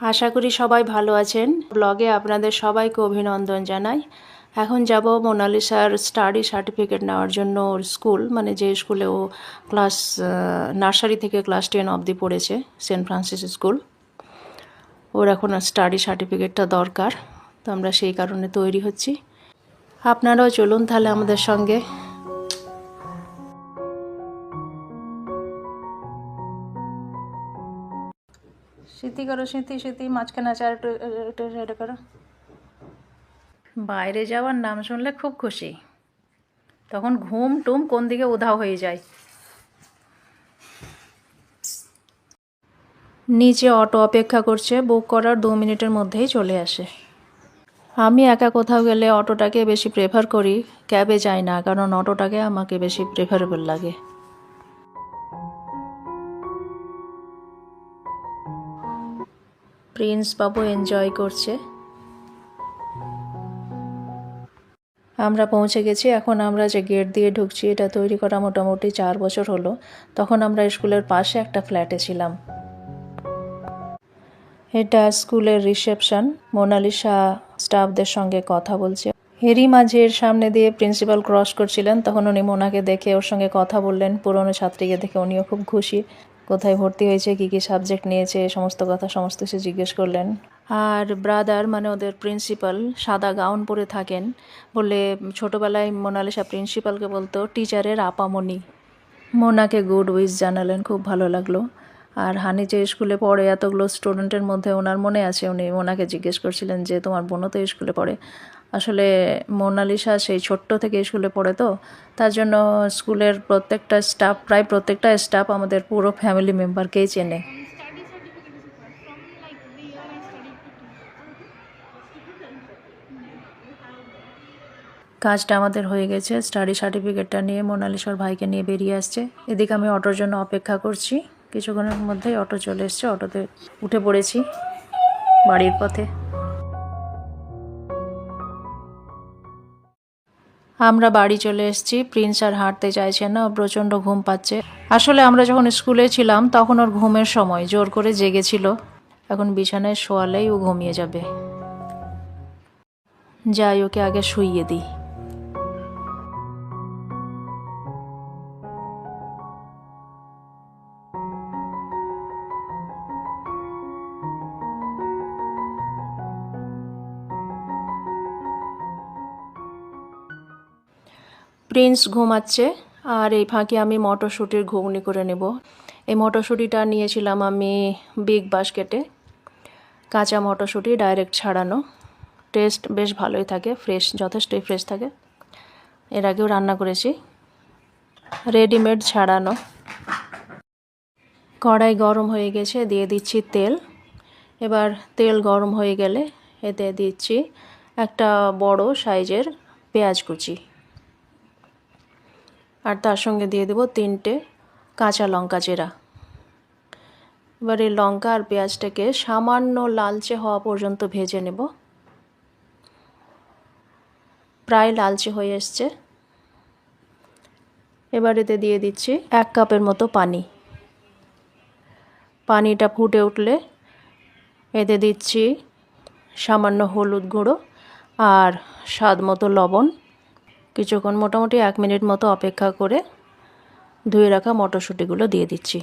আশা করি সবাই ভালো আছেন। ব্লগে আপনাদের সবাইকে অভিনন্দন জানাই। এখন যাব মোনালিসার স্টাডি সার্টিফিকেট নেওয়ার জন্য ওর স্কুল, মানে যে স্কুলে ও ক্লাস নার্সারি থেকে ক্লাস 10 অবধি পড়েছে, সেন্ট ফ্রান্সিস স্কুল। ওর এখন স্টাডি সার্টিফিকেটটা দরকার, তো আমরা সেই কারণে তৈরি হচ্ছি। আপনারাও চলুন তাহলে আমাদের সঙ্গে। স্মৃতি করো, স্মৃতি স্মৃতি, মাঝখানে আছে, আর একটু এটা করো। বাইরে যাওয়ার নাম শুনলে খুব খুশি, তখন ঘুম টুম কোন দিকে উধাও হয়ে যায়। নিচে অটো অপেক্ষা করছে, বুক করার 2 মিনিটের মধ্যেই চলে আসে। আমি একা কোথাও গেলে অটোটাকে বেশি প্রেফার করি, ক্যাবে যাই না, কারণ অটোটাকে আমাকে বেশি প্রেফারেবল লাগে। প্রিন্স বাবু এনজয় করছে। আমরা পৌঁছে গেছি। এখন আমরা যে গেট দিয়ে ঢুকছি, এটা তৈরি করা মোটামুটি 4 বছর হলো। তখন আমরা স্কুলের পাশে একটা ফ্ল্যাটে ছিলাম। এটা স্কুলের রিসেপশন। মোনালিসা স্টাফদের সঙ্গে কথা বলছে। এরই মাঝের সামনে দিয়ে প্রিন্সিপাল ক্রস করছিলেন, তখন উনি মোনাকে দেখে ওর সঙ্গে কথা বললেন। পুরনো ছাত্রীকে দেখে উনিও খুব খুশি। কোথায় ভর্তি হয়েছে, কী কী সাবজেক্ট নিয়েছে, সমস্ত কথা সমস্ত কিছু জিজ্ঞেস করলেন। আর ব্রাদার, মানে ওদের প্রিন্সিপাল, সাদা গাউন পরে থাকেন বলে ছোটোবেলায় মোনালিসা প্রিন্সিপালকে বলতো টিচারের আপামনি। মোনাকে গুড উইশ জানালেন, খুব ভালো লাগলো। আর হানি যে স্কুলে পড়ে, এতগুলো স্টুডেন্টের মধ্যে ওনার মনে আছে, উনি মোনাকে জিজ্ঞেস করছিলেন যে তোমার বোনও তো স্কুলে পড়ে। আসলে মোনালিসা সেই ছোট্ট থেকে স্কুলে পড়ে, তো তার জন্য স্কুলের প্রত্যেকটা স্টাফ, প্রায় প্রত্যেকটা স্টাফ আমাদের পুরো ফ্যামিলি মেম্বারকেই চেনে। কাজটা আমাদের হয়ে গেছে। স্টাডি সার্টিফিকেটটা নিয়ে মোনালিসার ভাইকে নিয়ে বেরিয়ে আসছে। এদিকে আমি অটোর জন্য অপেক্ষা করছি। কিছুক্ষণের মধ্যেই অটো চলে এসছে, অটোতে উঠে পড়েছি বাড়ির পথে। আমরা বাড়ি চলে এসেছি। প্রিন্স আর হাঁটতে চাইছে না, ওর প্রচণ্ড ঘুম পাচ্ছে। আসলে আমরা যখন স্কুলে ছিলাম তখন ওর ঘুমের সময়, জোর করে জেগেছিল। এখন বিছানায় শোয়ালেই ও ঘুমিয়ে যাবে। যাই, ওকে আগে শুইয়ে দিই। প্রিন্স ঘুমাচ্ছে, আর এই ফাঁকে আমি মটরশুঁটির ঘুগনি করে নেব। এই মটরশুঁটিটা নিয়েছিলাম আমি বিগ বাস্কেটে। কাঁচা মটরশুঁটি, ডাইরেক্ট ছাড়ানো। টেস্ট বেশ ভালোই থাকে, ফ্রেশ, যথেষ্টই ফ্রেশ থাকে। এর আগেও রান্না করেছি। রেডিমেড ছাড়ানো। কড়াই গরম হয়ে গেছে, দিয়ে দিচ্ছি তেল। এবার তেল গরম হয়ে গেলে এতে দিচ্ছি একটা বড় সাইজের পেঁয়াজ কুচি, আর তার সঙ্গে দিয়ে দেব 3টে কাঁচা লঙ্কা চেরা। এবার এই লঙ্কা আর পেঁয়াজটাকে সামান্য লালচে হওয়া পর্যন্ত ভেজে নেব। প্রায় লালচে হয়ে এসছে। এবার এতে দিয়ে দিচ্ছি 1 কাপের মতো পানি। পানিটা ফুটে উঠলে এতে দিচ্ছি সামান্য হলুদ গুঁড়ো আর স্বাদ মতো লবণ। কিছুক্ষণ, মোটামুটি 1 মিনিট মতো অপেক্ষা করে ধুয়ে রাখা মটরশুঁটিগুলো দিয়ে দিচ্ছি।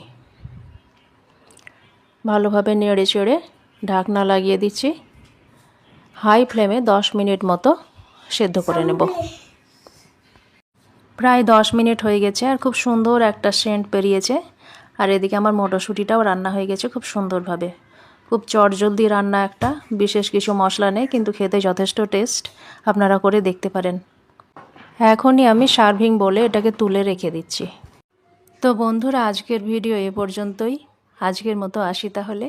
ভালোভাবে নেড়ে চেড়ে ঢাকনা লাগিয়ে দিচ্ছি। হাই ফ্লেমে 10 মিনিট মতো সেদ্ধ করে নেব। প্রায় 10 মিনিট হয়ে গেছে, আর খুব সুন্দর একটা সেন্ট বেরিয়েছে। আর এদিকে আমার মটরশুঁটিটাও রান্না হয়ে গেছে খুব সুন্দরভাবে। খুব চটজলদি রান্না একটা, বিশেষ কিছু মশলা নেই, কিন্তু খেতে যথেষ্ট টেস্ট। আপনারা করে দেখতে পারেন। এখনই আমি সার্ভিং বলে এটাকে তুলে রেখে দিচ্ছি। তো বন্ধুরা, আজকের ভিডিও এ পর্যন্তই। আজকের মতো আসি তাহলে।